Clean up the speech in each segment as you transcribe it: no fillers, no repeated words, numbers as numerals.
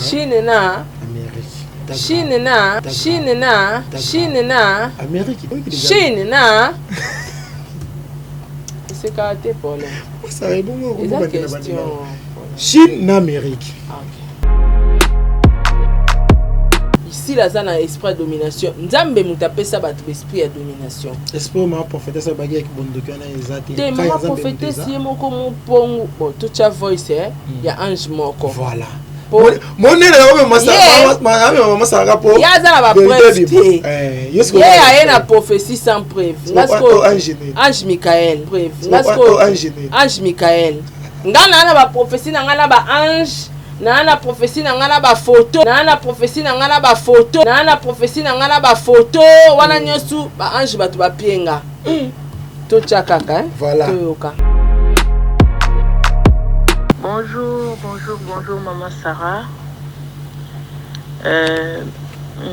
Chine na Chine na Chine na Chine na Amérique. Chine na c'est caractère Paul. Ça est bon. Question. Chine na Amérique. Ici la zone esprit de domination. Nzambe mutapesa ba esprit de domination. Esprit ma prophétesse bagay avec bondoki na ezati. Te ma prophétesse yemoko mo pongo. Bon, tout cha voice ya ange moko. Voilà. Mon nez là même massa rapport. Ya za ba preuve. Ya na prophétie sans preuve. Ngasko ange Michael preuve. Ngasko ange Michael. Ngana na ba prophétie na ngana ba ange. Na prophétie na ngana ba photo. Na prophétie na ngana ba photo. Na prophétie na ngana ba photo. Wana nyosu ba ange batu ba pienga. To cha kaka Voilà. Toyoka. Bonjour maman Sarah.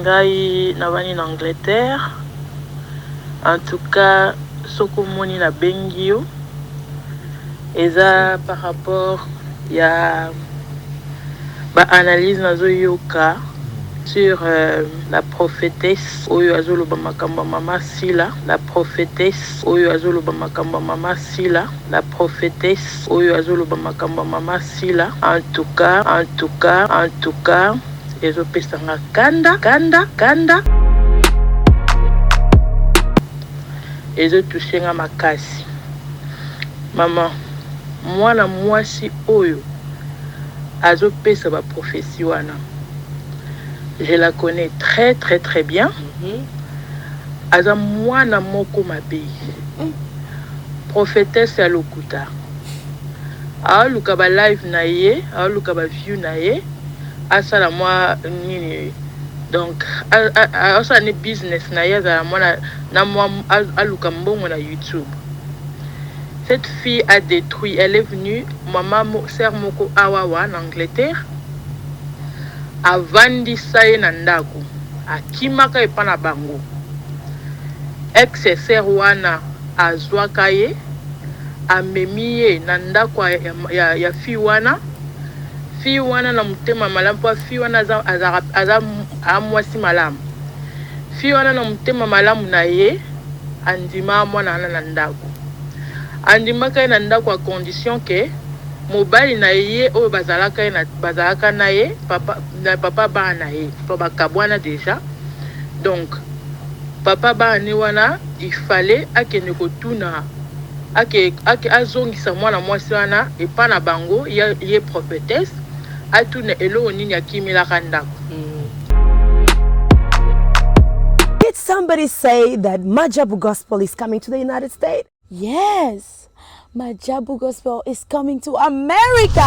Ngai navani en Angleterre. En tout cas, soko moni na bengio. Eza par rapport ya analyse nazo yoka sur la prophétesse oyo azoloba makambo mama Sila, la prophétesse oyo azoloba makambo mama Sila, la prophétesse oyo azoloba makambo mama Sila. En tout cas ezopesanga kanda ezotouchenga makasi. Mama mwana mwasi oyo azopesa ba prophétie wana, je la connais très bien. Aza mwana moko mabe, prophétesse ya lokuta. Aluka ba live na ye, aluka ba view na ye, asala mwa nini. Donc asa ni business na ye za mwana na mwa aluka mbongo na YouTube. Cette fille a détruit, elle est venue, maman sœur moko awawa en Angleterre. Avandi saye na ndako akimaka epana bango ex-sœur wana azwaka ye amemiye na ndako ya fi wana na mutema malamu po fi wana aza amwasi malamu. Fi wana na mutema malamu na ye andima mwana na ndako andimaka na ndako a condition que mobali na ye oyo bazalaka na ye papa ba na ye pa bakabwana déjà. Donc papa ba ni wana il fallait akene kotuna azongisa mwana mwasi wana epa na bango ye prophétesse atuna elo nini akimilaka ndako. Did somebody say that Majabu Gospel is coming to the United States? Yes. Majabu Gospel is coming to America.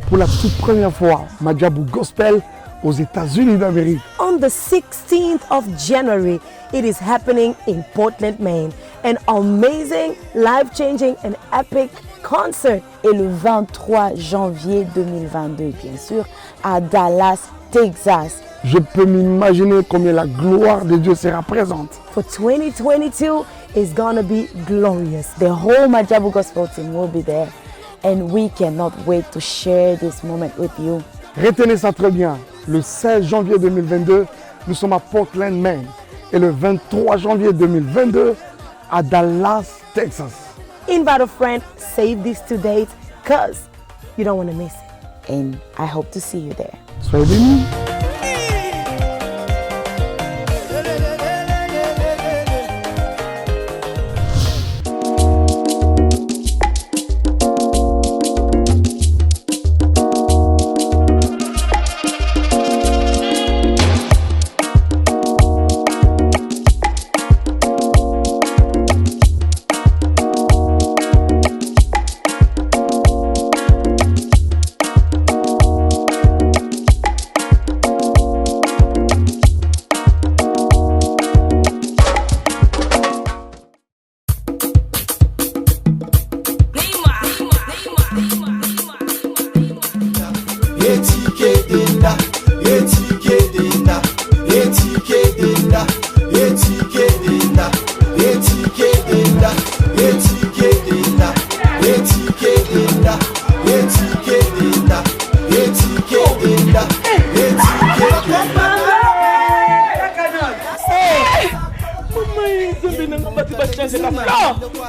Pour la toute première fois, Majabu Gospel aux États-Unis d'Amérique. On the 16th of January, it is happening in Portland, Maine. An amazing, life-changing and epic concert. Et le 23 janvier 2022, bien sûr, à Dallas, Texas. Je peux m'imaginer combien la gloire de Dieu sera présente. For 2022, it's gonna be glorious. The whole Majabu Gospel team will be there. And we cannot wait to share this moment with you. Retenez ça très bien. Le 16 janvier 2022, nous sommes à Portland, Maine. Et le 23 janvier 2022, à Dallas, Texas. Invite a friend, save this to date, because you don't want to miss it. And I hope to see you there. Soyez bénis.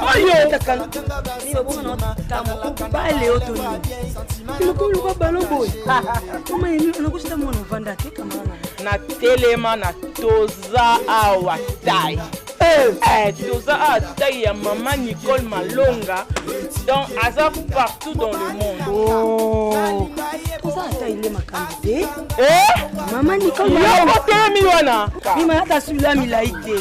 Ayo. Na telema na toza awa tai. Toza awa tai ya maman Nicole Malonga. Donc Aza partout dans le monde. Oh. Toza tai le makambe. Maman Nicole Malonga. Bima hata sula milaite.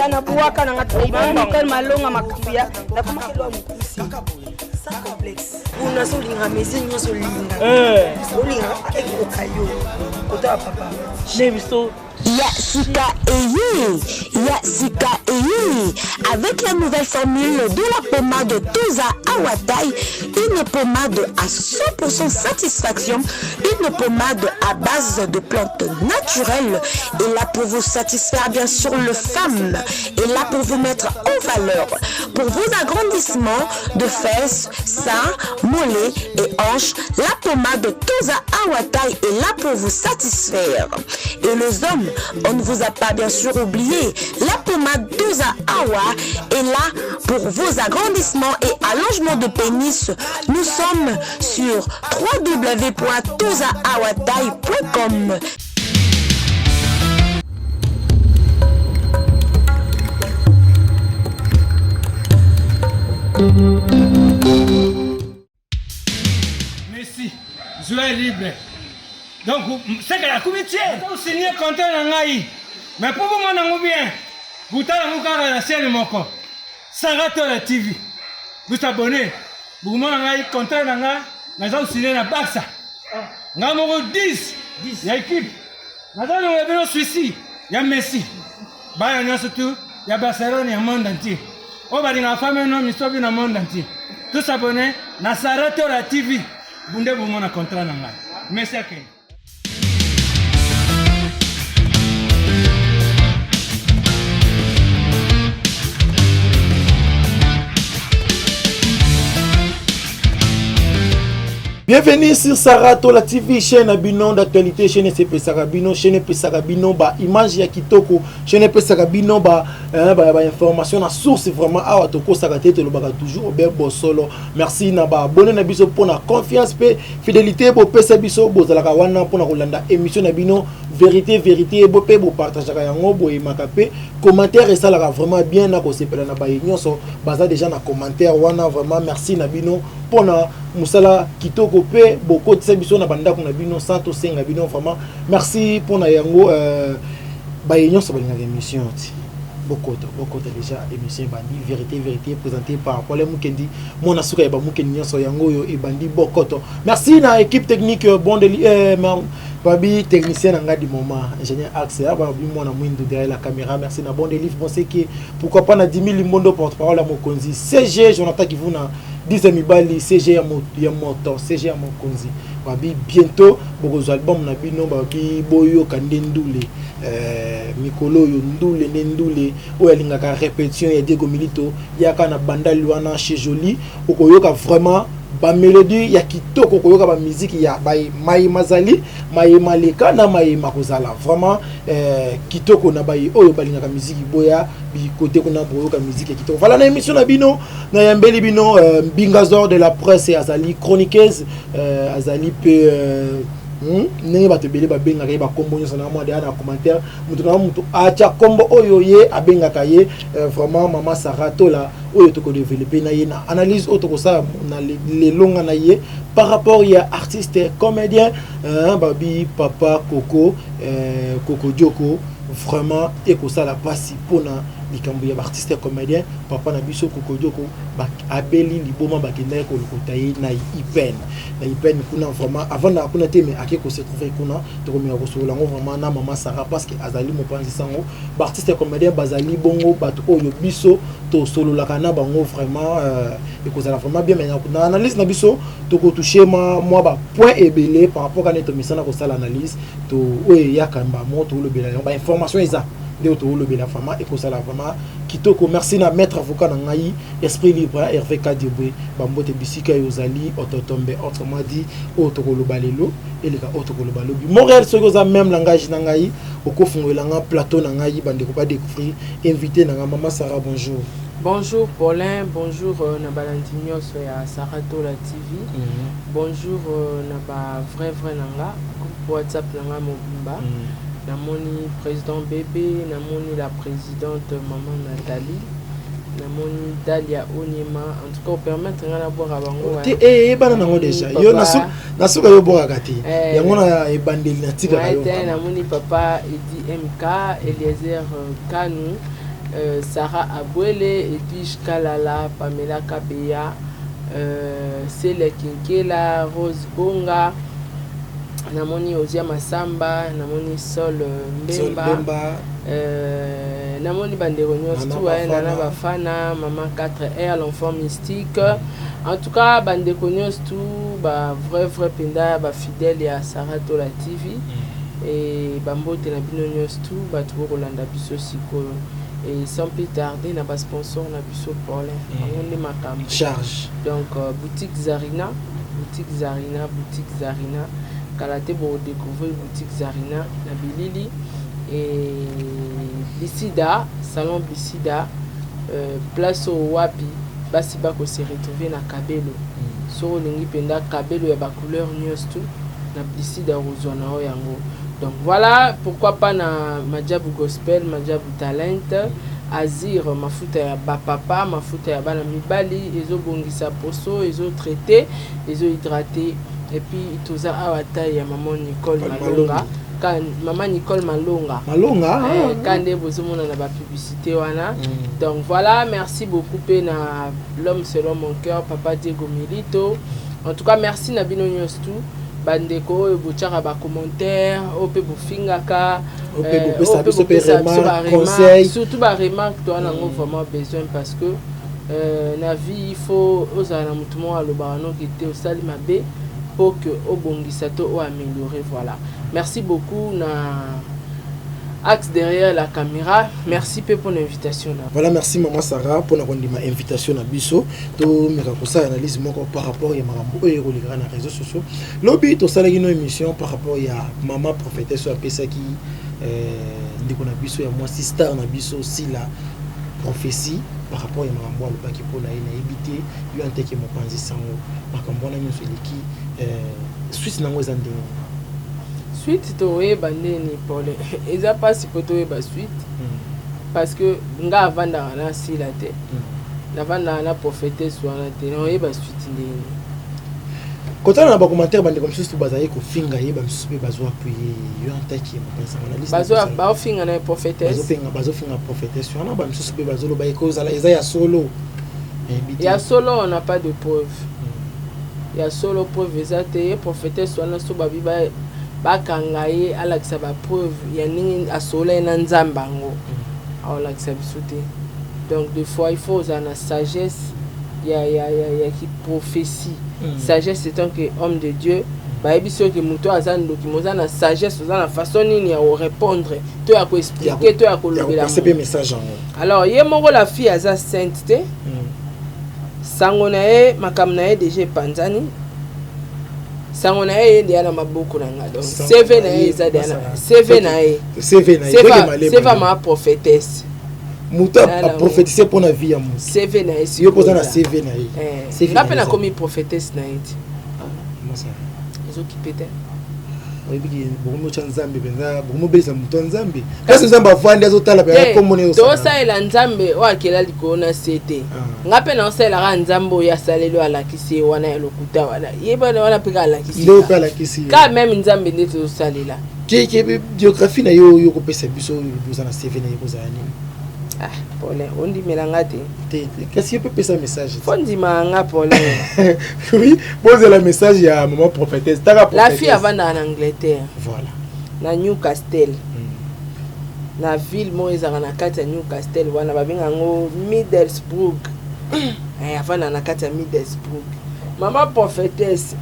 Anabuaka na ngati Maman Nicole Malonga makambia. Na kuma kelo mkusi. Ça complexe. Una solinga mezi nyoso linga. Solinga ekokayo. Kota papa. Nebiso. Yasika Eye. Avec la nouvelle formule de la pommade Toza Awatai, une pommade à 100% satisfaction, une pommade à base de plantes naturelles, et là pour vous satisfaire bien sûr le femme, et là pour vous mettre en valeur, pour vos agrandissements de fesses, seins, mollets et hanches, la pommade Toza Awatai est là pour vous satisfaire. Et les hommes, on ne vous a pas bien sûr oublié, la pommade Toza Awa est là pour vos agrandissements et allongements de pénis. Nous sommes sur www.tozaawatai.com. Merci, joie libre. Donc, c'est que la comité, vous signez content en Aïe. Mais pour vous, mon bien, vous avez la scène mon corps. Sarato la TV. Vous abonnez. Vous m'avez content en Aïe. Nous avons signé la Barça. Nous avons 10. Il y a équipe. Nous avons Suisse. Il y a Messi. Il y a surtout. Il y a Barcelone, il y a le monde entier. On va dire la famille, non, mais dans le monde entier. Tous abonnés. Nous Sarato la TV. Vous avez un contrat en Aïe. Merci à vous. Bienvenue sur Sarato la TV, chaîne Abino d'actualité, chaîne CP Sarabino, chaîne P Sarabino, image ya kitoko, chaîne P Sarabino, information na source vraiment à Watoko Sarate te le baga toujours au solo. Merci na ba abonné na biso pour la confiance pe fidélité pour pesa biso bozalaka wana pour na kolanda émission na bino vérité bo pe bo partager yango bo imakape commentaire et ça la vraiment bien na ko sepela na ba nyonso baza déjà na commentaire wana vraiment merci na bino pour na musala kitoko pe boko tsa biso na banda ko na bino santo senga bino vraiment merci pour na yango ba nyonso ba na émission ti beaucoup déjà émission bandi vérité présentée par Paul Mukendi mon asuka e ba Mukendi nyonso yango yo e bandi bokoto merci na équipe technique Bondeli babi technicien nanga du moment ingénieur Axe babi mona mwindo derrière la caméra merci na Bondeli pensez que pourquoi pas na 10 000 mondo porte-parole à Mokonzi CG Jonathan qui vous na 10 mibali CG ya moto CG ya Mokonzi babi bientôt beaucoup album na bino babi boyo kandendule mikolo yo ndule o elingaka répétition ya Diego Milito yaka na bandali wana chez Joli okoyoka vraiment ba mélodie ya kitoko koyoka ba musique ya mai mazali mai maleka na mai makozala vraiment kitoko na bai oyo balingaka musique boya bi côté kuna boyoka musique ya kitoko voilà na émission na bino na yambeli bino Bingazor de la presse et azali chroniqueuse azali pe nenge bato bele babengaka ba kombo nyonso na mwa de na commentaire mutu acha kombo oyo ye abengaka ye vraiment mama Sarato la oyo to ko développer na ye na analyse auto ko ça na les longa na ye par rapport ya artiste comédien babi papa Coco Joko vraiment et ko ça la passe pona likambo ya artiste comédien papa na biso Coco Joko abeli liboma bakenda ko lokotaye na ipen kuna vraiment avant na kuna te mais akeko se trouver kuna to ko mi ko so lango vraiment na mama Sarah parce que azali mo panzi sango artiste comédien bazali bongo bato oyo biso to solo la kana bango vraiment et ko ça vraiment bien mais na analyse na biso to ko toucher moi ba point ebelé par rapport à neto misana ko ça l'analyse to oyo yakamba mo to le bela ba information eza de autour le bela fama et ça la vraiment kitoko merci na maître avocat na ngai esprit libre Hervé Kadibwe bambote bisika yozali ototombe autrement dit otokolo balelo et les otokolo balobi Montréal sokoza même langage na ngai okofungola nga plateau na ngai bande ko ba découvrir invité na maman Sarah bonjour Bonjour Paulin, bonjour Nabalandinho ya Saratola TV. Bonjour Naba vrai nanga, groupe WhatsApp nanga mobimba. Namoni président bébé, namoni la présidente maman Nathalie. Namoni Dalia Onyema, en tout cas on permettre ngana boire abango. Bana nango déjà. Yo nasuka yo boire kati. Yango na ebandeli na tika yo. Namoni papa Edi MK, Eliezer Kanu. Sarah Abwele et puis Kalala, Pamela Kabeya, Sele Kinkela, Rose Bonga, Namoni Ozia Masamba, Namoni Sol Mbemba, Namoni Banderonios, Nana Bafana, Maman 4R, l'enfant mystique. En tout cas, Banderonios, tout, vrai Penda, fidèle à Saratola TV. Et Bambo Tenabinonios, tout, tout Rolanda Bisso Siko. Et sans plus tarder, n'a pas sponsor, n'a plus Paulin. On est ma charge. Donc, boutique Zarina. Kalate pour découvrir boutique Zarina, la Bilili. Et Bissida, salon Bissida, place au Wapi, Basibako s'est retrouvé na Kabelo. Sur l'ingi penda Kabelo, il y a ba couleur news tout, na Bissida Rosona Oyango. Donc voilà, pourquoi pas na Madjabou Gospel, Madjabou Talent, Azir, mafuta ya papa, mafuta ya bana mibali, ezo bongisa poso, ezo traité, ezo hydraté, et puis toza awata ya maman Nicole Malonga, quand maman Nicole Malonga, quand des bozomona na ba publicité wana. Donc voilà, merci beaucoup na l'homme selon mon cœur, papa Diego Milito. En tout cas, merci na bino tout. Bandeko bochara ba commentaire ope bofingaka conseil surtout ba remarque toi na vraiment besoin parce que na vie il faut osana mutumo aloba no kité au sali mabe pour que obongisa to o améliorer. Voilà, merci beaucoup na axe derrière la caméra. Merci pour l'invitation. Voilà, merci maman Sarah pour ma invitation à Bisso. To me raconter analyse par rapport à Marambo et reliera na réseaux sociaux. Lobby to sala une émission par rapport à maman prophétesse sur pesa qui ndiko na Bisso ya moi sister na Bisso aussi la prophétie par rapport à Marambo le baki pour na éviter yo anteke mo panzi sango makambo na nyoso liki Suisse nango zande suite toye bandeni Paulin eza pas sipotoye ba suite parce que nga avanda na sila te na vanda na prophétesse wana te no ye ba suite ndeni kota na ba commentaire bande comme juste bazaye ko finga ye ba msupe bazwa appuyer yo antaki mo pensa analyse bazwa ba finga na prophétesse bazo finga prophétesse wana ba msupe bazolo ba ko zala eza ya solo on n'a pas de preuve. Il y a solo preuve ezate prophétesse wana so ba biba bakangaye alakisa ba preuve ya nini asola na nzamba ngo alakisa bisute. Donc des fois il faut une sagesse ya qui prophétie. Sagesse c'est tant que homme de Dieu ba ebiso que muto azana dokimoza na sagesse ozana façon nini ya répondre to ya ko expliquer to ya ko lobela message. Alors ye moko la fille aza sainteté sango na ye makam na ye déjà panzani sango na ye ndia na maboko na nga donc CV na ye eza diana CV na ye c'est ma prophétesse muta a prophétisé pour la vie ya mu CV na ye yo poza na CV na ye ngape na komi prophétesse na ye masa ezo kipete oyibi bomo chanzambe benza bomo belisa muto nzambe kasi nzambe avandi azotala pe komone to saela nzambe o akela likona sete ngape na osela ka nzambe ya salelo alakisi wana ya lokuta wana yeba wana pika alakisi ndo pe alakisi ka même nzambe ndeto salela ke biographie na yo ko pesa biso boza na CV na yo boza nini Paulin on dit melangate qu'est-ce que peut passer un message fondi manga Paulin oui pose le message à maman prophétesse la fille avant en Angleterre voilà na Newcastle na ville mo ezaka na kati ya Newcastle wana babenga ngo Middlesbrough avant na kati ya Middlesbrough maman prophétesse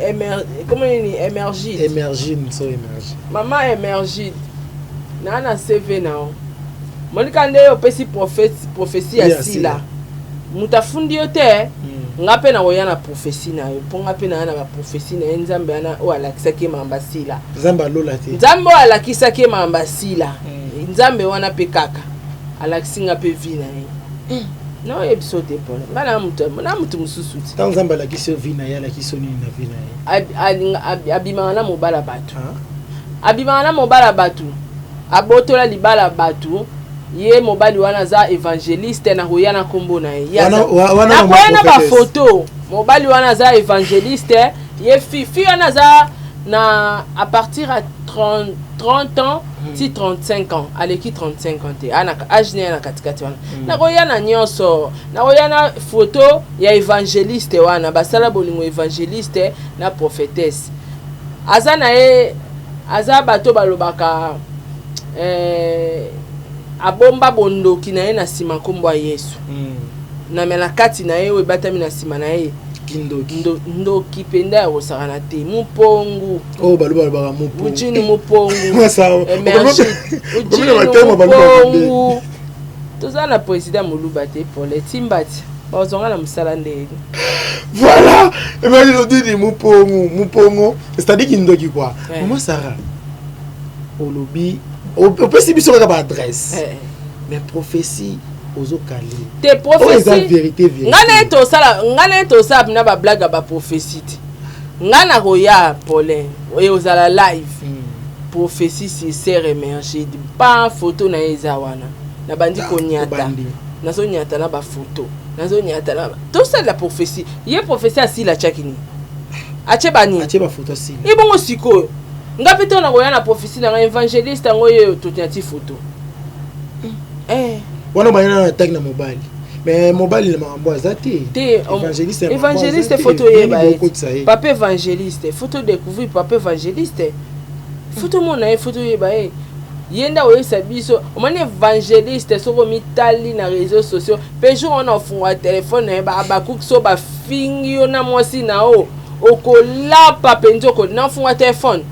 comment ni émergide maman émergide na CV na Monika nde yo pesi prophétie ya sila mutafundi yo te ngape na woya na prophétie na yo po ngape na ba prophétie na nzambe ana o alakisa ke mamba sila nzambe alola te nzambe o alakisa ke mamba sila nzambe wana pe kaka alakisi ngape vi na ye Non, il y a des problèmes. Je suis tant que la qui se vit na ya la qui sonne na vie na abimana mobala batu. Abimana mobala batu. Abotola libala batu. Ye mobali wana za évangéliste na royana kombo na ye. Wana ba photo. Mobali wana za évangéliste, ye fifi wana za na à partir à 30 ans, si 35 ans, aleki 35 ans te. Ana âge na katikati wana. Na royana nyonso, na royana photo ya évangéliste wana, basala bolingo évangéliste na prophétesse. Aza na ye aza bato balobaka abomba bondoki na ye na sima nkombo ya Yesu. Na mela kati na ye we batami na sima na ye ndoki penda ya kosaka na te mupongu. Oh baloba baka mupongu. Uchini mupongu. Merci. Uchini mupongu. Toza na président Moluba te pour les timbati. Bazonga na musala ndenge. Voilà. Et bien je dis mupongu. C'est-à-dire kindoki quoi. Comment Sarah? Olobi au possible biso ka ba adresse. Mais prophétie ozo calé. Tes prophéties. Vérité. Ngana to sala na ba blague ba prophétie. Ngana roya Paulin et ozala live. Prophétie sincère émergée. Pas photo na ezawana. Na bandi konyata. Na zo nyata na ba photo. Na zo nyata na. Tout ça la prophétie. Yé prophétie asi la chakini. Ache bani. Ache ba photo si. Ibongo siko. Ngapi to na roya na prophétie na évangéliste ngoye totiati photo. Wana bayana tag na mobile. Mais mobile le mambo azati. Évangéliste photo yeba. Papa évangéliste, photo découvrir papa évangéliste. Photo mona photo yeba. Yenda oyesa biso, omane évangéliste soko mitali na réseaux sociaux. Pe jour on a fungwa téléphone na ba abaku so ba fingi na mwasi na o. Okola papa njoko na fungwa téléphone.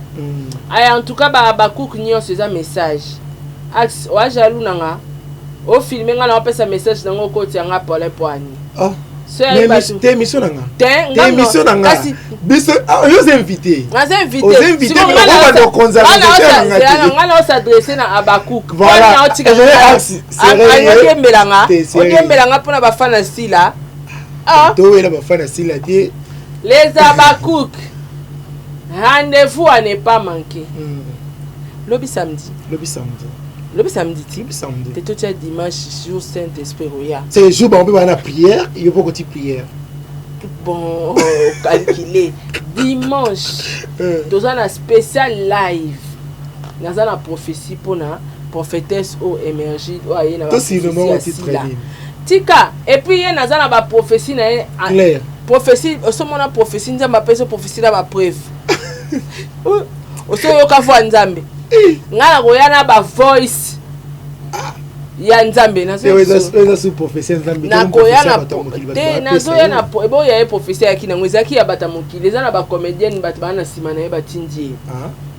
En tout cas ba abaku nyo ces message. Ax wa jalou nanga. O filmer nga na pesa message na ngo koti nga Paulin Poani. Ah. T'es émission nanga. T'es émission nanga. Biso yo invité. Nga invité. Os invité on va donc konza. Nga na s'adresser na Abakouk. Voilà. C'est mbelanga. OK mbelanga pona ba fana sila. Ah. To wela ba fana sila tie. Les Abakouk. Rendez-vous à ne pas manquer. Lobby samedi. Le samedi, c'est tout le dimanche sur Saint-Esprit Roya. C'est le jour où on peut avoir la prière, il y a beaucoup de prières. Bon, calculé. Dimanche, nous avons un spécial live. Nous avons une prophétie pour la prophétesse au émergé. Tout c'est le moment où tu te Tika, et puis il y a une prophétie. Claire. Prophétie, au sommet de la prophétie, nous avons une prophétie dans la preuve. Au sommet de la Nzambe. Ngala royana ba voice ya Nzambe na so professeur Nzambe na koyana te na zo ya na ebo ya professeur ya kina ngwezaki ya bata mokili eza na ba comédienne bat bana sima na ye batindie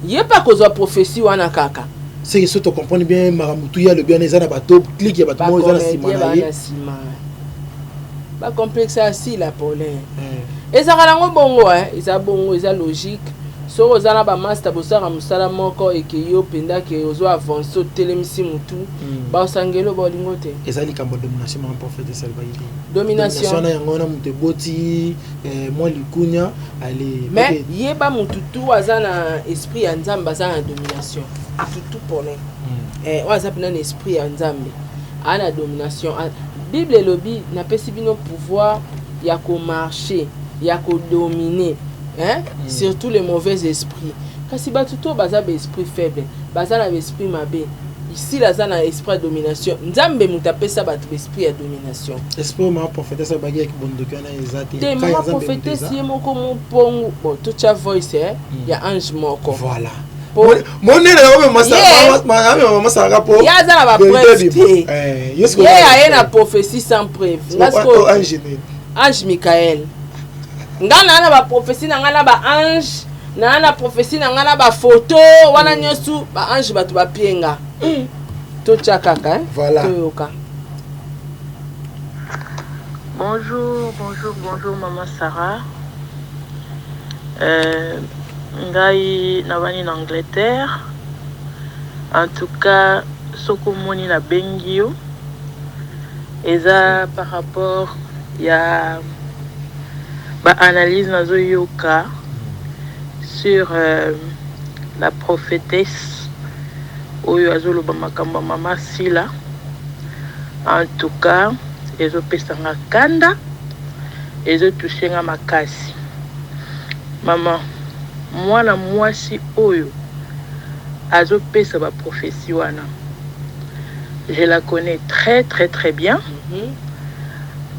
ye pa kozwa prophétie wana kaka c'est que tu comprends bien maramutu ya le bien eza na bato clique ya bato mo eza na sima na ye ba complexe asi la Paulin eza kana ngo bongo eza bongo eza logique. So ozana ba master bosara musala moko ekeyo penda ke ozo avancer telemisi mutu ba osangelo bolingo te ezali kambo domination ma prophète Salvaïdi domination na yangona mutu boti moi likunya ali mais yeba mutu tu azana esprit ya Nzambe azana domination tout pole waza pena esprit ya Nzambe ana domination Bible lobby na pesi bino pouvoir ya ko marcher ya ko dominer. Surtout les mauvais esprits. Kasi batuto baza ba esprit faible, baza na esprit mabe. Ici la za na esprit de domination. Nzambe mutapesa batu esprit ya domination. Esprit ma prophétesse bagi avec bondoki na ezati. Te ma prophétesse yemoko mpongu. Bon, tout cha voice ya ange moko. Voilà. Mon nez là ma ça rapport. Ya za na ba preuve. Ya na prophétie sans preuve. Parce que ange Michael. Ngana na ba prophétie na ngana ba ange na prophétie na ngana ba photo wana nyosu ba ange batu ba pienga to chakaka voilà toyoka. Bonjour maman Sarah. Ngai na bani en Angleterre. En tout cas soko moni na bengio Et ça, par rapport, il y a analyse dans yoga sur la prophétesse Oyo Azolo Bamakamba Mama Sila. En tout cas, ils ont pesanga kanda, ils ont touché à makasi. Maman, moi si Oyo Azo pesa ba prophétie wana. Je la connais très très très bien.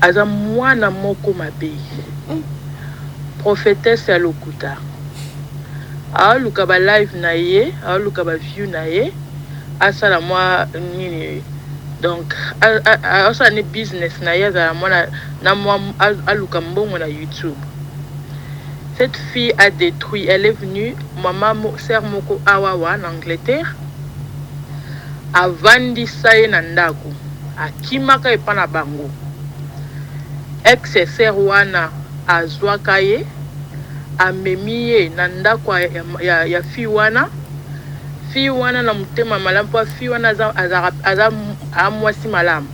Aza mwana moko mabe. Prophétesse ya lokuta. Aluka ba live na ye, aluka ba view na ye. Asala moi nini. Donc asa ne business na ye za mwana na moi aluka mbongo na YouTube. Cette fille a détruit, elle est venue, maman sœur moko awawa en Angleterre. Avandi saye na ndako akimaka epana bango ex-sœur wana azwaka ye amemi ye na ndako ya fi wana na mutema malamu po fi wana aza amwasi malamu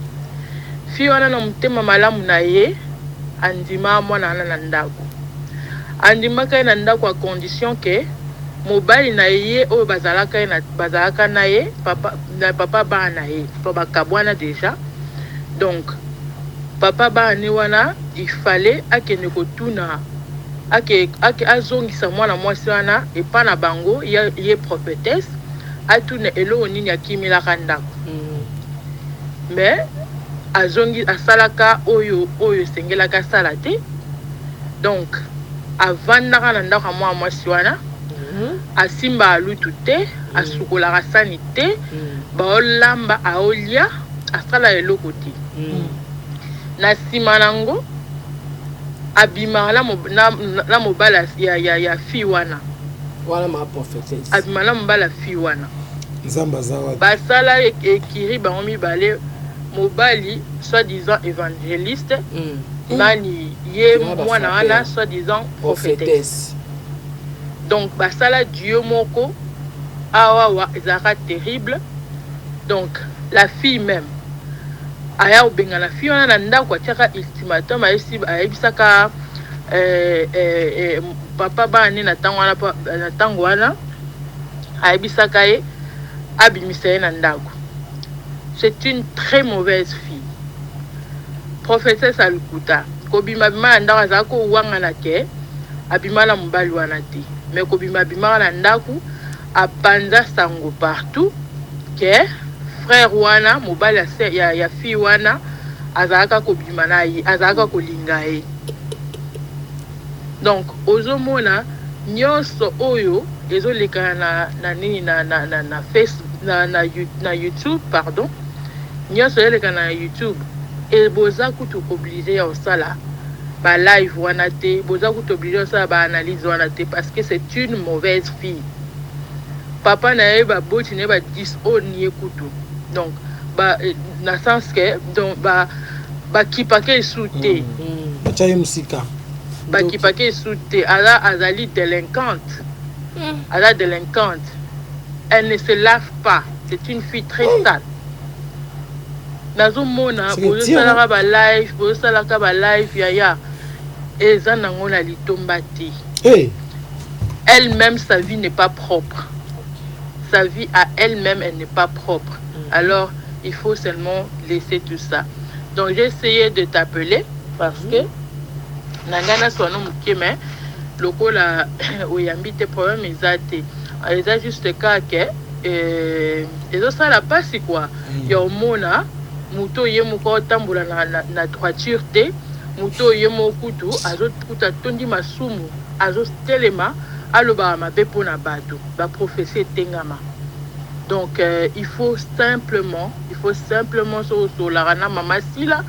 fi wana na mutema malamu na ye andima mwana na ndako andimaka ye na ndako a condition que mobali na ye oyo bazalaka na ye papa ba na ye papa kabwana déjà. Donc papa ba ni wana il fallait akene kotuna azongisa mwana mwasi wana epa na bango ye prophétesse atuna elo nini akimilaka ndako. Mais azongi asalaka oyo sengelaka sala te. Donc avandaka na ndako mwa mwasi wana asimba alutu te asukolaka sani te baolamba aolia asala eloko te. Na nsima nango abimaka na mobala ya fi wana ma prophétesse abimaka na mobala fi wana nzamba zawa basala ekiri bango mibale mobali soi-disant évangéliste nani ye mwana wana soi-disant prophétesse. Donc basala Dieu moko awa ezaka terrible. Donc la fille même aya obenga la fille wana na ndako atiaka ultimatum ayebisaka papa bani na tango wana ayebisaka ye abimisa ye na ndako. C'est une très mauvaise fille. Prophétesse alukuta kobima bima na ndako azaka ko wangana ke abimala mobali wana te. Mais kobima bima na ndako apanza sango partout que frère wana mobali ya fille wana azaka kobima na ye azaka kolinga ye. Donc ozomona nyonso oyo ezolekana na nini na Facebook na YouTube pardon nyonso ezolekana na YouTube et boza kutu obligé ya osala ba live wana te boza kutu obligé ya osala ba analyse wana te parce que c'est une mauvaise fille. Papa na ye ba boti ne ba disown ye kutu. Donc na sens que donc ba kipake soute bachaye musika ba kipake soute azali délinquante. Elle délinquante. Elle ne se lave pas. C'est une fille très sale. Nazo mona bozosala ba live yaya eza nango na litombati. Elle-même sa vie n'est pas propre. Sa vie à elle-même elle n'est pas propre. Alors il faut seulement laisser tout ça. Donc j'ai essayé de t'appeler parce que nangana sono mukeme lokola oyambi te problème ezate. Eza juste cas que ezosala pasi quoi. Ya omona muto ye moko tambola na droiture te muto ye mokutu azokuta tondi masumu azostelema aloba mabe pona bato ba prophétie tengama. Donc il faut simplement so la na mama sila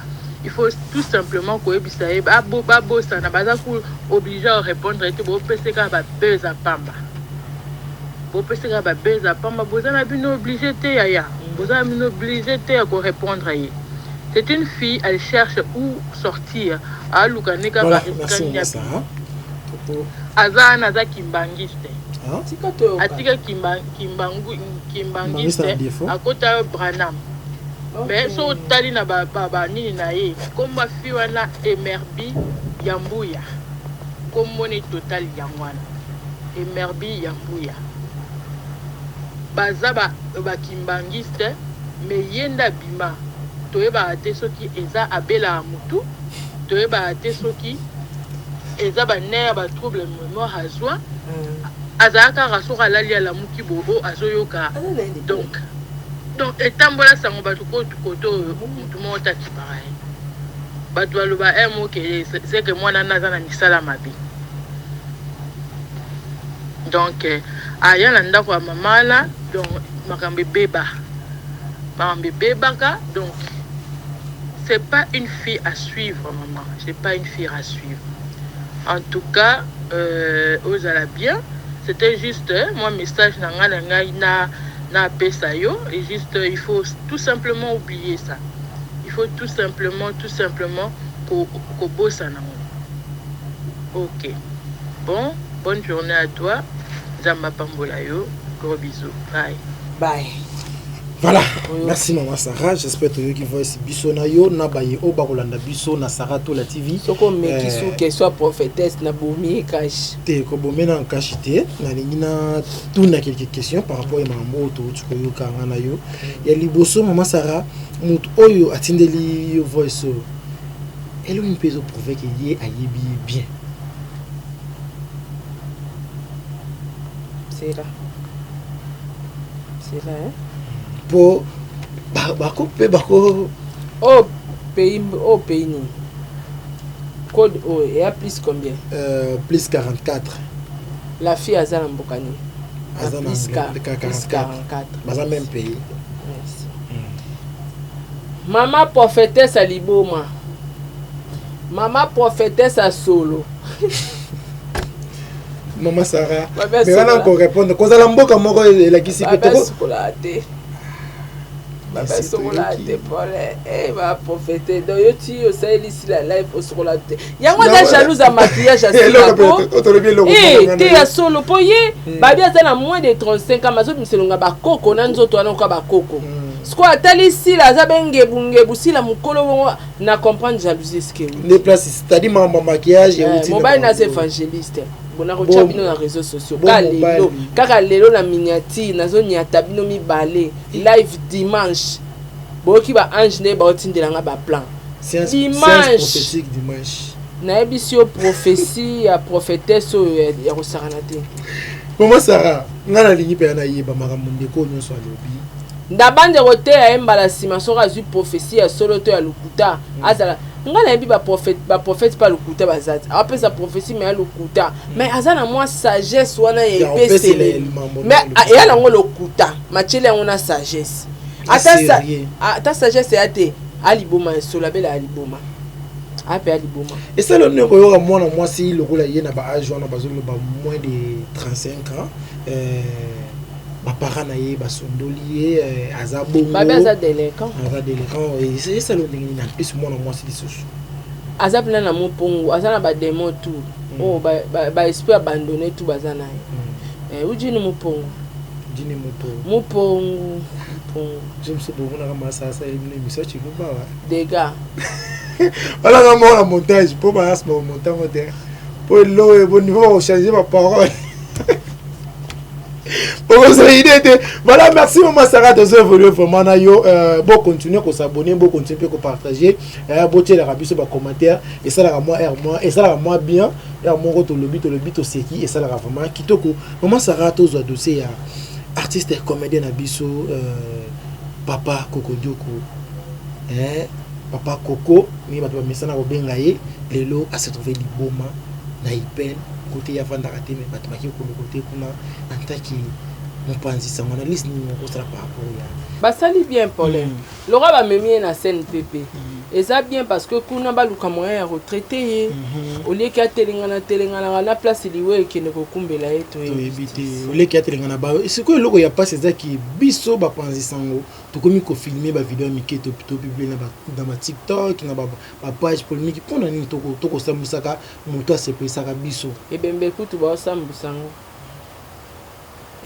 il faut tout simplement ko ebisa e ba bossa na baza ko obligé à répondre et bo peseka ba beza pamba. Bo peseka ba beza pamba bozana bino obligé te yaya. Bozana bino obligé te à répondre à. C'est une fille, elle cherche où sortir. Ah lukaneka ba eskanya. Azana za kimbangiste. Atika kimbangiste akota Branham. mais so tali na ba nini na ye comme ba fi wana Emerbi Yambuya comme moni total ya mwana Emerbi Yambuya baza ba kimbangiste mais yenda bima toyeba te soki eza abela mutu toyeba te soki eza ba nerf ba trouble mémoire azwa azaka rasoka lalia la muki bobo azoyoka donc etambola sango batu ko koto mutu mota ki pareil batu aloba mo ke c'est que mwana naza na misala mabi donc aya na ndako ya mamala donc makambe beba ka donc c'est pas une fille à suivre maman, c'est pas une fille à suivre en tout cas aux ala bien c'était juste moi message na pesayo et juste il faut tout simplement oublier ça. Il faut tout simplement ko bossa na mo. OK. Bon, bonne journée à toi. Zamba pambola yo. Gros bisous. Bye. Bye. Voilà, merci maman Sarah, j'espère que tu vas ici biso na yo na baye o bakolanda biso na Sarah to la TV. Soko meki sou que soit prophétesse na bomi cash. Te ko bomena en cachité na ningina tuna quelques questions par rapport à mambo to tuko yo kanga na yo. Ya liboso maman Sarah, mutu oyo atindeli yo voice. Elle a une peso prouver que yé ayebi bien. C'est là. C'est là hein. Pour bako au pays ni code o et à plus combien plus 44 la fille a zala mbokani plus 44 baza même pays. Merci. Maman prophétesse à Liboma, maman prophétesse à Solo. Maman Sarah mais on a encore répondre cause la mboka moko la kisi ko Baba sokolate pole va prophéter donc yo ti osali ici la live sokolate yango da jalouse à maquillage à solo te ya solo poye babi azana moins de 35 ans mazo biselonga ba koko na nzoto wana ko ba koko sko atali ici la za bengebu busila mukolo na comprendre jalousie ce que les places c'est-à-dire maquillage et mobile na évangéliste bona ko chabino na réseaux sociaux kaka lelo na miniature nazo nyata bino mibale live dimanche boki ba ange ne ba otindela nga ba plan dimanche prophétique dimanche na ebisio prophétie ya prophétesse ya kosarana te comment Sarah ngana lingi pe na yeba makambo ndeko nyonso alobi ndabande rote ya embala sima soka zu prophétie ya solo to ya lukuta azala ngana yebi ba prophète pas lukuta bazati après sa prophétie mais lukuta mais azana moi sagesse wana ya epesele mais ya lango lukuta machele ngona sagesse ata sagesse ya te aliboma solo bela aliboma ape aliboma et ça le neko yo mwana mwasi lokola ye na ba âge wana bazolo ba moins de 35 ans ba parents na ye ba sondoli aza bongo ba aza délinquant et c'est ça le ndenge na plus mwana mwasi lisusu aza plein na mopongo aza na ba démon tout oh ba esprit abandonné tout bazana ujini mopongo dini mopongo je me suis beaucoup na massa ça une émission tu vois dégâts voilà comment la montage pour ba as montage moderne pour le bon niveau changer ma parole. Voilà, merci maman Sarah de ce évoluer vraiment na yo bon continuer ko s'abonner, bon continuer ko partager, bon tirer la rabis sur ba commentaire et ça la moi et ça la moi bien et mon retour le but au c'est qui et ça la vraiment kitoko maman Sarah to zo dossier ya artiste et comédien na biso papa Coco Dioko papa Coco ni ba mesana ko benga ye lelo a se trouver liboma na ipel côté ya vanda raté mais bato baki ko côté kuna antaki mon panzi ça mon liste ni mon contrat par rapport ya basali bien problème Laura ba memie na scène PP et ça bien parce que kuna ba luka moyen ya retraité au lieu ka telengana na place liwe ki ne ko kumbela eto éviter au lieu ka telengana ba c'est que loko ya pas c'est qui biso ba panzi sango to komi ko filmer ba vidéo miki to publier na ba dans ma TikTok na ba page polémique pour na ni to ko sambusaka moto asepesaka biso et bembe kutu ba sambusango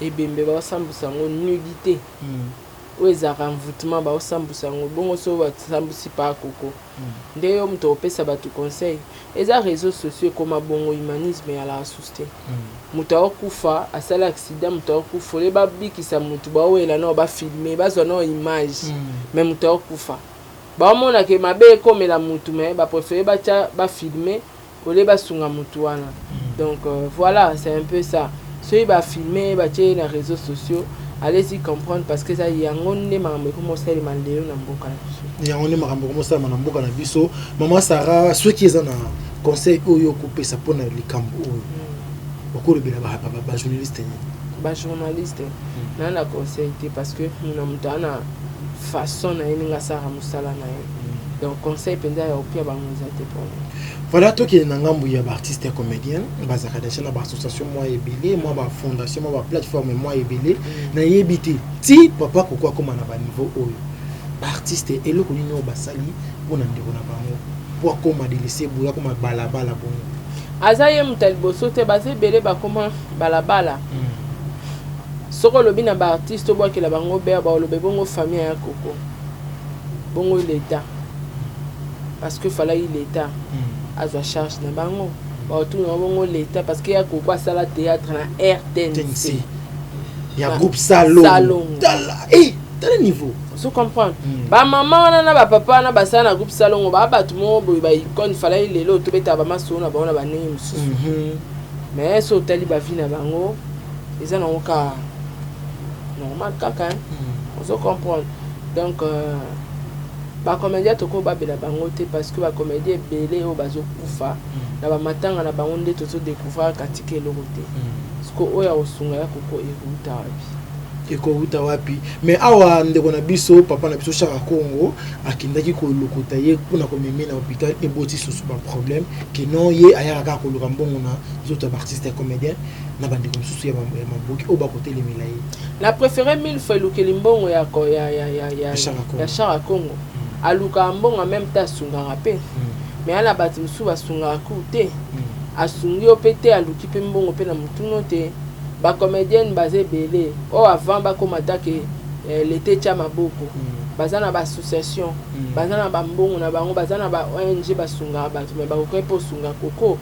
et bembe ba sambusango nudité oyo ezalaka envoûtement baosambusa yango bongo so basambusi pa koko nde yo moto opesa bato conseil eza réseaux sociaux ekoma bongo humanisme eyalaka susu te moto aokufa asala accident moto aokufa ole babikisa motu baoyela nao bafilme bazwa nao image mais moto aokufa baomonaka mabe ekomela motu mais bapréféré batya bafilme ole basunga motu wana donc voilà c'est un peu ça soki bafilme batye na réseaux sociaux allez-y comprendre parce que ça yango nde makambo ekomosalema lelo na mboka na biso yango nde makambo ekomosalema na mboka na biso mama Sarah soki eza na conseil oyo okopesa mpona likambo oyo okolobela bajournaliste bajournaliste naa na conseil te parce que muna moto ana façon na ye ndenge asala mosala na ye donc conseil mpenza ya opia bango eza te mpona voilà tokende na ngambo ya baartiste ya comédien bazalaka deja na baassociation mwa ebele mwa bafondation mwa baplateforme mwa ebele nayebi te ti papa koko akóma na baniveau oyo baartiste eloko nini oyo basali mpona ndeko na bango po akóma delese boye akóma balabala bongo aza ye moto ya liboso te baza ebele bakóma balabala soki olobi na baartiste obwakela bango bea baolobe bongo famille ya koko bongo l'état parce que falaki l'état azwa charge na bango baotuna bongo l'état parce que ya koko asala théâtre na RTNC ya groupe salon tala niveau so comprendre bamama wana na bapapa wana basala na groupe salongo baa bato moko boye baicone falaki lelo tobetaka bamasolo na bango na banenge mosusu mais so otali bavi na bango eza nango ka normal kaka ozo comprendre donc bacomédien toko babela bango te parce que bacomédien ebele oyo bazokufa na bamatanga na bango nde tozodécouvrir katika eloko te siko oyo akosunga ya koko ekouta wapi ekouta wapi mais awa ndeko na biso papa na biso Chaka Congo akendaki kolokota ye mpona komeme na hôpital eboti susu baproblème ke non ye ayaka kaka koluka mbongo na zoto baartiste ya comédien na bandeko mosusu ya maboki oyo bakotelemela ye na préféré 1000 fois elukeli mbongo ya Chaka Congo aluka mbongo en même temps asungaka mpe mais ana bato mosusu basungaka ku te asungi yo mpe te aluki mpe mbongo mpe na motuno te bacomédienne baza ebele oyo avant bakóma take lete tya maboko baza na baassociation baza na bambongo na bango baza na ba ONG basungaka bato mais bakokai mpe osunga koko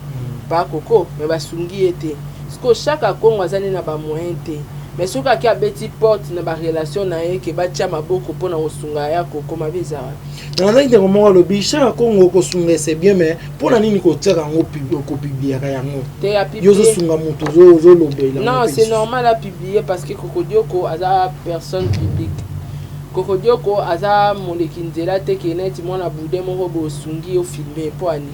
pa koko mais basungi ye te siko Chaka Congo aza nde na bamoyen te mais soki aki abeti porte na barelation na ye ke batya maboko mpona kosunga ya koko mabe ezala nazaki ndeko moko alobi Chaka Congo kosunga c'est bien mais mpona nini kotiaka yango kopubliaka yango yo ozosunga moto ozolobela non c'est normal apublier parce que Koko Dioko aza personne publique Koko Dioko aza moleki nzela te ke neti mwana bude moko bosungi ofilme mpo ani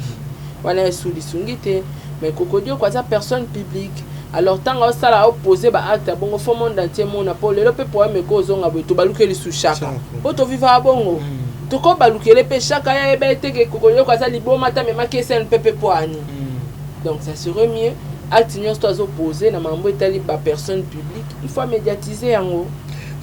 wana esulisungi te mais Koko Dioko aza personne publique alors tanga osala opposé baacte bongo fo monde entier mona po lelo mpe poème eko ozonga boye tobalukeli su Chaka po tovivaka bongo toko balukele mpe Chaka ya yeba ete ke Koko Dioko aza liboma ata memaki esene mpe po ani donc ça serait mieux acte nyonso to azoposé na mambo etali bapersonne publique il faut médiatiser yango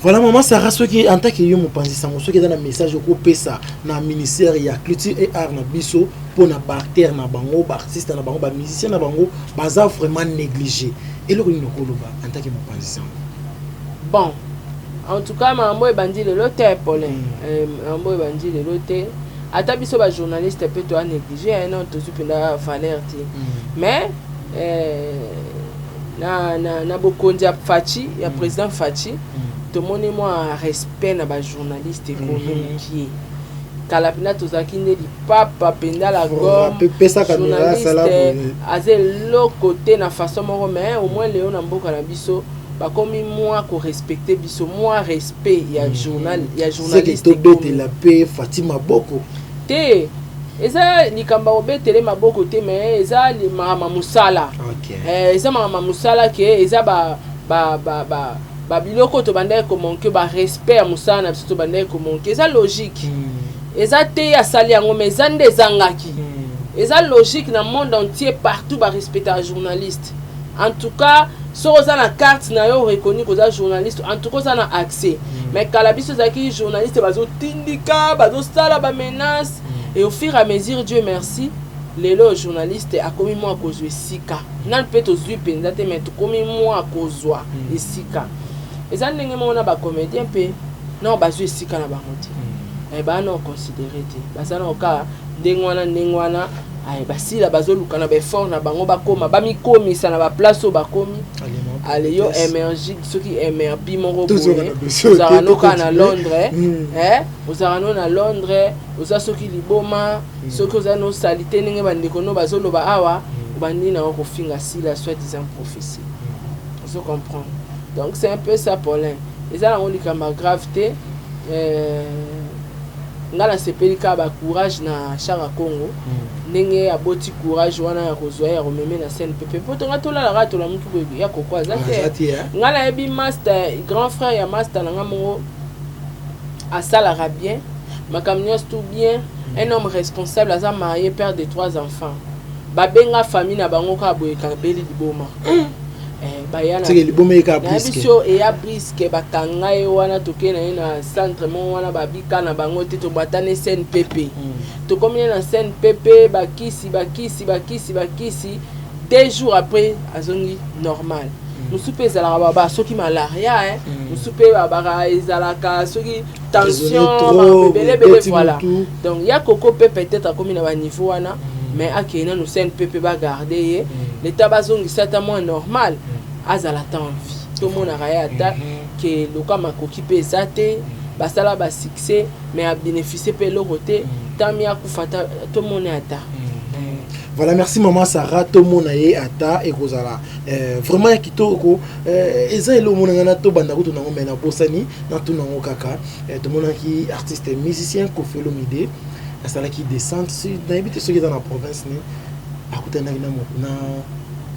voilà maman Sarah soki en tant que yo mopanzi sango soki eza na message okopesa na ministère ya culture et art na biso mpona baacteur na bango baartiste na bango bamusicien na bango baza vraiment négligé eloko nini okoloba en tant que mopanzi sango bon en tout cas mambo ebandi lelo te polin mambo ebandi lelo te ata biso bajournaliste mpe toa négligé non tozwi mpenza valeur te mais na bokonzi ya Faci ya président Faci tomoni mwa respect na bajournaliste ekonomiki kala mpena tozalaki nde lipapa mpenza la gomme journaliste aza eloko te na façon moko mais au moins leo na mboka na biso bakomi mwa korespecte biso mwa respect ya journaliste tobetela mpe Fatima Boko te eza likambo obetele maboko te mais eza makambo mosala eza makambo mosala ke eza babiloko tobandaki komonke barespect ya mosala na biso tobandaki komonke eza logique eza te asali yango mais eza nde ezangaki eza logique na monde entier partout barespecta ya journaliste en tout cas soki oza na carte na yo reconnu koza journaliste en tout cas oza na accès mais kala biso ezalaki journaliste bazotindika bazosala bamenace et au fur et à mesure Dieu merci lelo journaliste akomi mwa kozwa esika nani mpe tozwi mpenza te mais tokomi mwa kozwa esika eza ndenge moko na bacomédien mpe non bazwi esika na bango te bana oconsidéré te baza na oka ndenge wana basila bazoluka na baeffort na bango bakoma bamikomisa na baplace oyo bakomi ale yo émergie soki emerbi moko boye ozala noka na Londres ozala no na Londres oza soki liboma soki oza no salite ndenge bandeko no bazoloba awa obandi na kofinga sila soi-disant prophétie. Vous comprenez? Donc c'est un peu ça Paulin. Et ça on dit comme grave te ngala sepelika ba courage na Chara Congo. Ndenge aboti courage wana ya kozwa ya komeme na scène pepe. Poto ngatola la rato la mutu ya kokwa zate. Ngala ebi master grand frère ya master na ngamongo asala bien. Makamnios tout bien. Un homme responsable aza marié, père de 3 enfants. Babenga famille na bango ka boye ka beli liboma. Bayana c'est liboma e ka brisque. Biso e ya brisque bakanga e wana toke na centre mon wana babika na bango te to batane scène PP. To komine na scène PP bakisi 2 jours après azongi normal. Musupe ezala baba soki malaria musupe baba ezalaka soki tension bebele voilà. Donc ya koko peut-être comme na ba niveau wana mais akena nous scène PP ba garder l'état bazongi c'est moins normal azala ta envie tout monde a rayata que le kama kokipe zate basala ba succès mais a bénéficier pe le côté tamia kufata tout monde ata. Voilà, merci maman Sarah, tout le monde est ata et kozala. Vraiment kitoko eza elo monanga to banda ko to nango mena bosani na to nango kaka tout le monde qui artiste musicien Koffi Olomide asala qui descend sur na habite ceux qui dans la province ni akutana na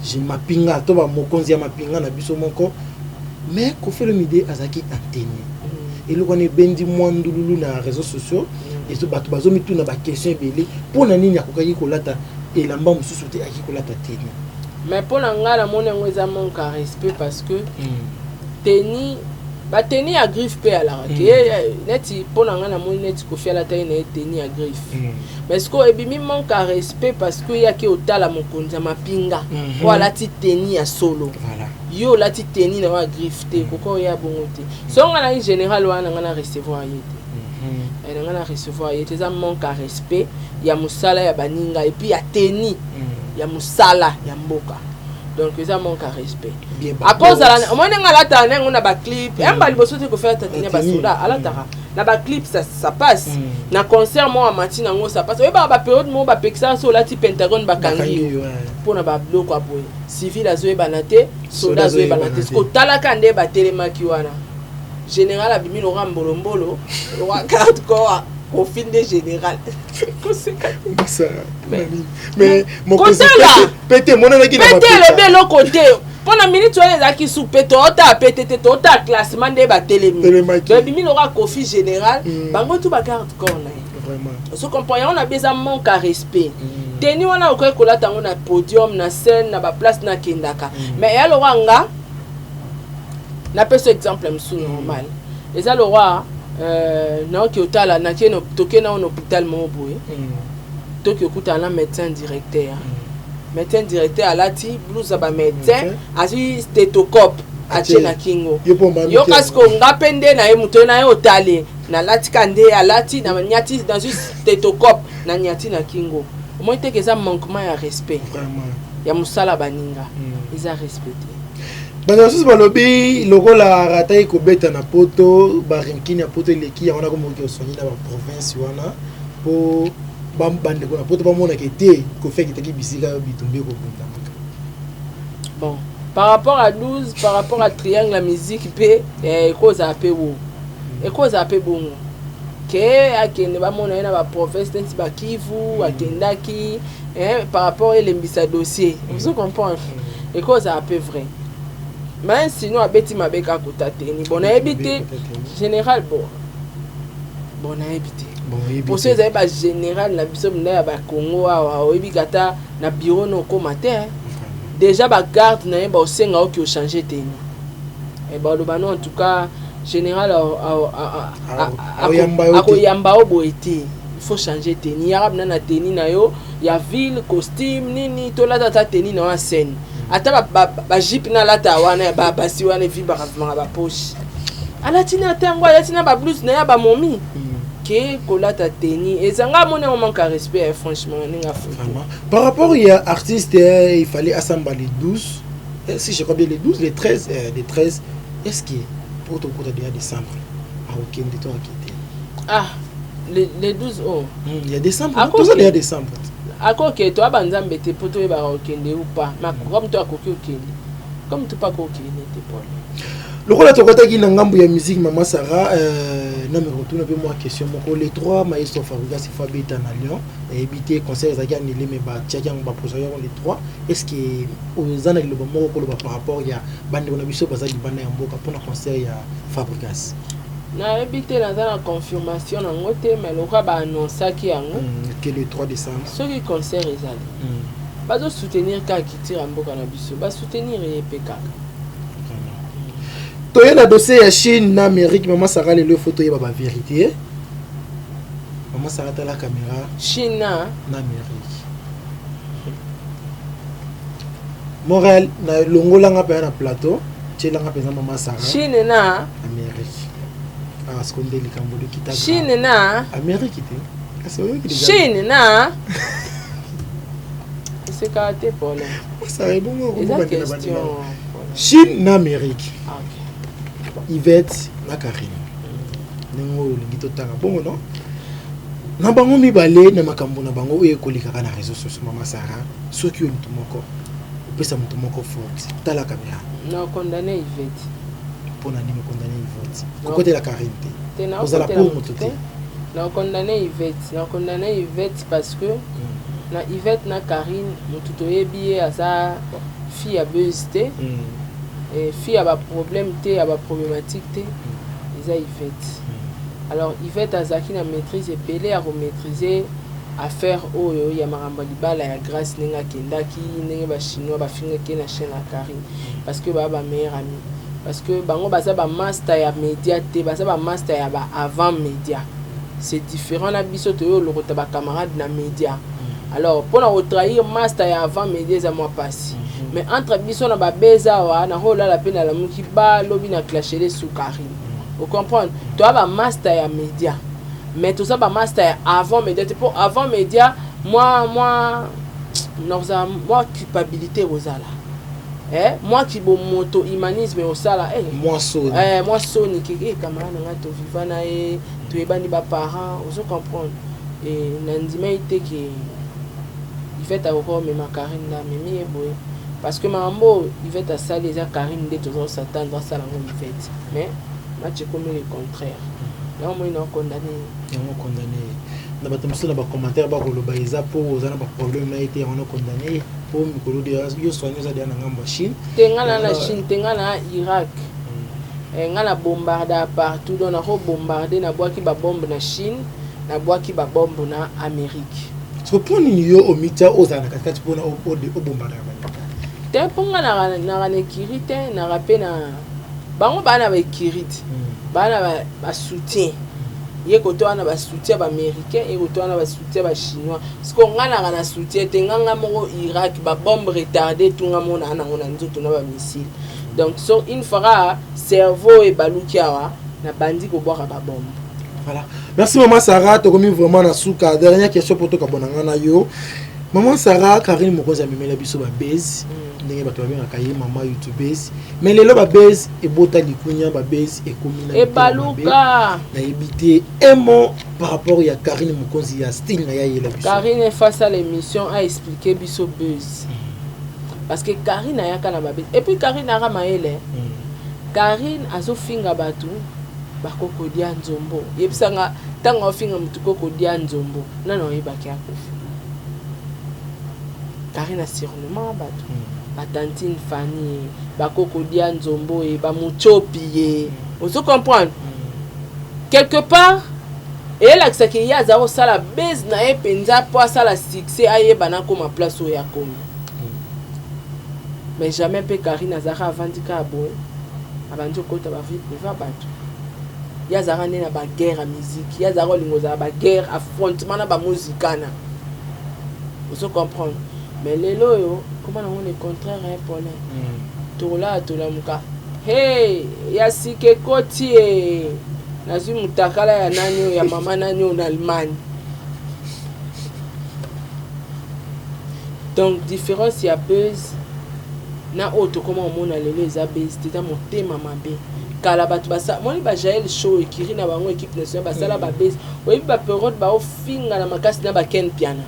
je mapinga to ba mokonzi ya mapinga na biso moko mais Koffi Olomide azaki antenne et le connaît bendi mwandululu na réseaux sociaux et to bato bazo mitu na ba question belé pour na nini akokaki kolata et lamba mususu te aki kolata teni. Mais pour ngala mon ngweza manque à respect parce que teni ba teni à griffe pe à la neti pour ngala mon neti ko faire la taille na teni à griffe. Mais ce ko ebimi manque à respect parce que ya ki otala mokonza mapinga voilà ti teni à solo. Voilà. Yo la ti teni na wa griffe te koko ya bongote. So ngala en général wana ngana recevoir yete. Et ngana recevoir yete ça manque à respect. Ya musala ya baninga et puis ya teni ya musala ya mboka donc ça manque à respect à cause la moi ngala ta ngona ba clip amba liboso te ko faire tatenia basoda ala tara na ba clip ça passe na concert moi à matina ngo ça passe et ba période mo ba pexa so la ti Pentagone bakangi pour na ba bloc kwa boy civil azoe banate soda azoe banate ko talaka nde ba telemaki wana général abimi lo rambolombolo lo carte quoi au fin de général. Mais mon côté là, pété mon ami qui n'a pas pété le bel côté. Pendant minute on les a qui sous pété, on t'a pété, on t'a classement des batelemi. Donc bimi l'aura Koffi général, bango tout bagarre corner. Vraiment. Ce compagnon on a besoin manque à respect. Teni on a au quoi là on a podium, na scène, na ba place na kindaka. Mais elle aura nga na pas ce exemple sous normal. Et ça le roi non qui otala na qui no toke na un hôpital mo boye toke okuta na médecin directeur à la ti blousa ba médecin asi stéthoscope ache na kingo yo kasko ngapende na ye muto na ye otale na lati kande ya lati na nyati dans une stéthoscope na nyati na kingo moi te que ça manquement ya respect vraiment ya musala baninga ils a respecté. Bana susu balobi lokola ratai ko beta na poto barinkini ya poto leki ya wana ko moki osoni na ba province wana po bande ko na poto ba mona ke te ko fait ki te bisika bitumbe ko bunda. Bon, par rapport à 12, par rapport à triangle la musique pe cause a pe wo. E cause a pe bon. Ke akende ba mona na ba province nti ba Kivu akendaki par rapport à l'embissa dossier. Vous comprenez? E cause a pe vrai. Mais sinon à beti mabeka kotate ni bon a habité général bon a habité pour ceux qui ba général na biso na ba Congo a obigata na bureau no komate déjà ba garde na ba osenga o ki changer teni et ba lo bano en tout cas général akoyamba o boete il faut changer teni arabe na teni na yo ya ville costume nini to la tata teni na wa scène ata ba jeep na lata wana ba basi wana vi ba poche alatina tango alatina ba blouse na ya ba momi que kolata teni ezanga mona on manque respect franchement ninga vraiment par rapport il y a artistes il fallait assembler les 12 si je crois bien les 12 les 13 les 13 est-ce que pour ton côté de décembre à aucun de toi qui ah les 12 oh il y a décembre tout ça il y a décembre ako que toi banzambe te poto e ba okende ou pas mais comme toi koki okende comme tu pas kokende te Paul le rôle de qui n'engambu ya musique maman Sarah non mais retourne un peu moi question mon les trois maestro Faruga c'est Fabi dans Lyon et éviter concert za gagner les mais ba tchia ba poser les trois est-ce que aux ana le bon ko par rapport ya bande on a biso baza libana ya mboka pour un concert ya Fabrigas na éviter la confirmation en ngote mais le ba annoncer qui yango que le 3 décembre ce qui concert ezali pas de soutenir ka qui tire mboka na biso ba soutenir EPK. Toye la dossier ya Chine na Amérique maman Sarah le photo ya ba vérité maman Sarah ta la caméra Chine na Amérique Morel na longola nga pa na plateau tshela nga peza maman Sarah Chine na Amérique ah sekonde likambo de kita Chine na Amérique te Chine na c'est caractère pour là ça est bon on question Chine na Amérique OK Yvette na Karine nengo lingito tanga bongo non na bango mibale na makambo na bango e kolika na réseaux sociaux maman Sarah soki mutu moko pesa mutu moko forte tala caméra non condamné Yvette pona ni me condamné Yvette côté la Karine te vous allez pour mutu te non condamné Yvette parce que na Yvette na Karine mutu toyebi à sa fille a buzzé et fille a des problèmes, a des problématiques, ils ont Yvette. Alors Yvette a zaki na maîtrise et Pelé a remaîtriser affaire au ya maramba libala ya grâce nenga kendaki nenga ba chinois ba finga ke na chaîne la Karine parce que ba meilleur ami parce que bango baza ba master ya média te baza ba master ya ba avant média c'est différent na biso to yo lokota ba camarade na média alors pour na trahir master ya avant média za moi passé mais entre biso na ba beza wa na hola la pena la muki ba lobi na clasher sous Karine vous comprenez toi ba master ya média mais tout ça ba master avant média pour avant média moi culpabilité rosala moi qui bon moto humanisme au sala moi soni qui camarade nga to vivana to ebani ba parents vous comprenez et nandima ite que il fait encore même Karine là mais boy parce que mambo il va ta salle déjà Karine de toujours s'attendre à ça la Yvette mais match comme le contraire là moi ils ont condamné na batamso na ba commentaire ba ko lo ba eza pour ozana ba problème na été on a condamné pour mikolo de yo soigner za dia na ngamba Chine tengana na Chine tengana Irak ngana bombarder partout donc na ko bombarder na boaki ba bombe na Chine na boaki ba bombe na Amérique so pour ni yo o mita ozana kati pour na o bombarder te ponga na kirite na rapé na bango bana ba kirite bana ba soutien ye koto wana ba soutien ba américain et koto wana ba soutien ba chinois parce que ngana na soutien te nganga moko Irak ba bombe retardée tunga mona na ngona nzoto na ba missile donc so une fois cerveau et balukiawa na bandi ko boire ba bombe. Voilà, merci maman Sarah to komi vraiment na suka dernière question pour to kabonanga na yo maman Sarah Karine mokoza memela biso ba base ndenge bato babengaka kaye mama youtubeuse mais lelo ba base e bota likunya ba base e komina e baluka na ebité un mot par rapport ya Karine mokonzi ya style na ya yela biso Karine face à l'émission a expliqué biso buzz parce que Karine ayaka na ba base et puis Karine ara maele Karine azofinga batu bakoko dia nzombo yebisanga tanga ofinga mutu koko dia nzombo nana oyebaki akofi Karine a surnommé batu Batantine Fanny bakoko dia nzombo e ba muchopi vous comprenez quelque part et là que ça qui y a zéro sala base na e penza pour ça la succès aye bana comme place au ya comme mais jamais pe Karine azara avandika bo abanjo kota ba vie privée batu ya zara na ba guerre à musique ya zara lingo za ba guerre affrontement na ba musicana vous comprenez mais les loyo comment on est contraire hein Paulin tola muka Hey, ya sike kotie. Nazui mutakala ya nani ya mama nani en Allemagne. Donc différence ya buzz na auto comment on a lelo eza buzz teta motema mabe. Kala batu basa moni ba Jael show ekiri na bango équipe nationale basala ba buzz. Oyi ba periode ba ofinga na makasi na ba Ken Piana.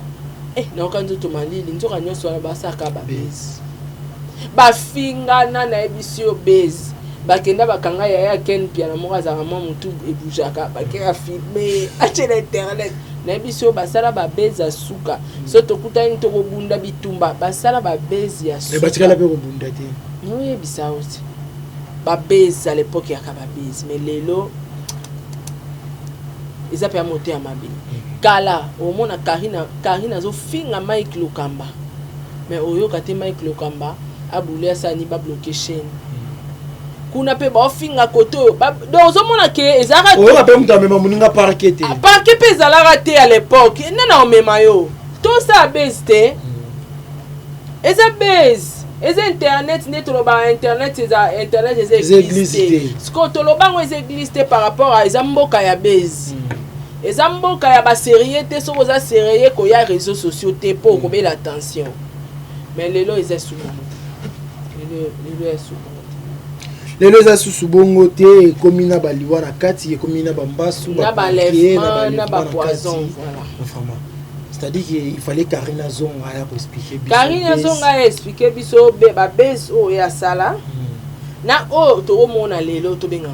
Na okanzo to malili nzoka nyonso na basaka ba buzz. Ba finga na ebisio buzz. Bakenda bakanga ya Ken Piana moko azaka mwa mutu ebujaka bakeka filmer achela internet na biso basala ba beza suka so tokuta ni tokobunda bitumba basala ba bezi ya suka batikala pe kobunda te oui bisa aussi ba beza à l'époque ya ka ba bezi mais lelo eza pe amote ya mabe kala omona Karina zo finga Mike Lokamba mais oyo kate Mike Lokamba abule asani ba bloquer chaîne kuna pe ba finga koto donc ozomona ke ezaka oyo pe mutu amema muninga parquet te parquet pe ezalaka te à l'époque nana omema yo to sa base te eza base eza internet nde toloba internet eza existé siko tolobango eza existé par rapport à eza mboka ya base eza mboka ya baserie te soko oza serie koya réseaux sociaux te po kobela attention mais lelo eza souvent lelo eza souvent lelo eza susu bongo te ekomi na baliwa na kati ekomi na bambasu na balèvement na bapoison voilà vraiment c'est-à-dire qu'il fallait Karina Zonga ya expliquer biso Karina Zonga ya expliquer biso ba base o ya sala na o to mona lelo to benga.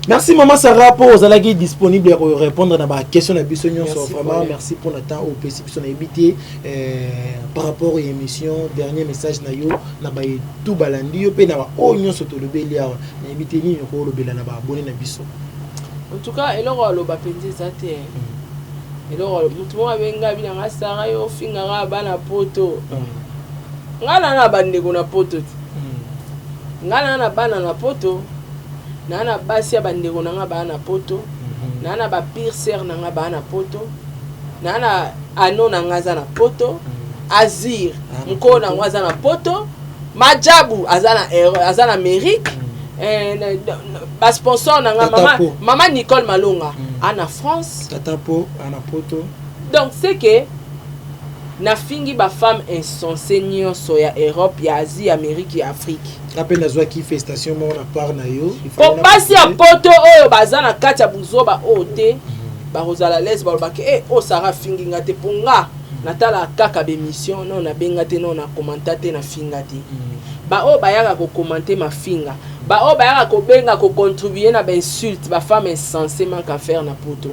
Merci Maman Sarah pour ozalaki disponible pour répondre à ma question na biso nyonso vraiment merci pour le temps au PC biso na habité par rapport à l'émission dernier message na yo na ba tout balandi yo pe na ba o nyonso to lobeli ya na habité ni ko lobela na ba abonné na biso en tout cas eloko loba penzi zate eloko mutu mo abenga bina nga Sarah yo finga nga bana poto ngala na bandeko na poto ngala na bana na poto nana basi ya bandeko nanga bana poto nana ba pire sœur nanga bana poto nana ano nanga za na poto Azir mko na ngwaza na poto Majabu azana Amérique ba sponsor nanga mama Nicole Malonga ana France Tatapo ana poto donc c'est que na fingi ba femme insensée nyonso ya Europe ya Asie Amérique ya Afrique appelle na zwa ki festation mo na part na yo po basi ya poto oyo bazana kati ya buzoba ote ba rozala les ba bake o Sarah fingi ngate ponga natala kaka be mission non na benga te non na commenter na finga te ba o bayaka ko commenter ma finga ba o bayaka ko benga ko contribuer na ba insulte ba femme insensée manque à faire na poto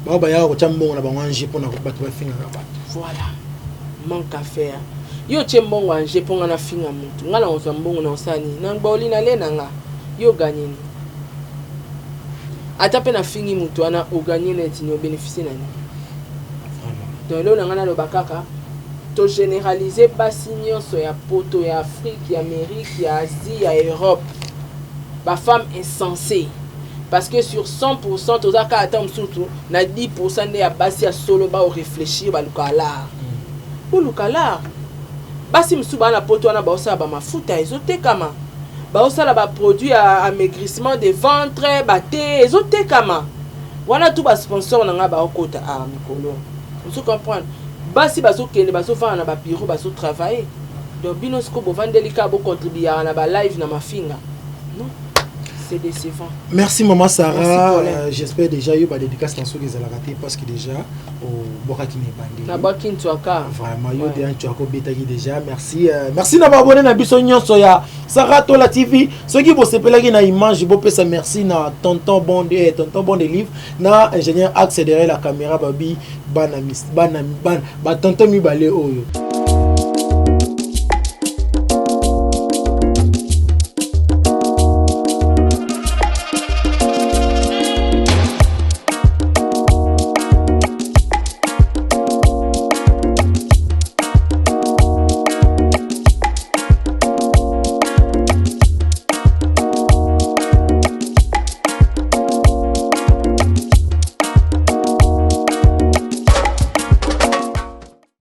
ba o bayaka ko chambongo na bango anje pona ko batu ba finga na bato voilà manque à faire yo chembongo anje ponga na finga mutu ngala onzo mbongo na osani na ngbaoli na le nanga yo gagneni ata pe na fingi mutu ana o gagneni etini o bénéficier nani donc lo nanga na lo bakaka to généraliser basi nyonso ya poto ya Afrique ya Amérique ya Asie ya Europe ba femme insensée parce que sur 100% tozaka ata msutu na 10% nde ya basi ya solo ba o réfléchir ba lukala ou lukala basi msuba na poto wana ba osala ba mafuta ezotekama ba osala ba produit à amaigrissement de ventre ba te ezotekama wana tout ba sponsor nanga ba okota a mikolo vous comprenez basi baso kende baso fa na ba bureau baso travailler donc bino sko bo vandelika bo contribuer na ba live na mafinga non c'est décevant. Merci Maman Sarah. J'espère déjà que vous dédicace dans ce que vous avez raté parce que déjà au Borakine Bandé. Na Borakine Tuaka. Vraiment yo de Tuako betaki déjà. Merci merci na ba abonné na biso nyonso ya Sarah Tola TV. Ceux qui vous sepelaki na image bo pesa merci na tonton Bondé livre na ingénieur axe derrière la caméra babi bana tonton Mibale oyo.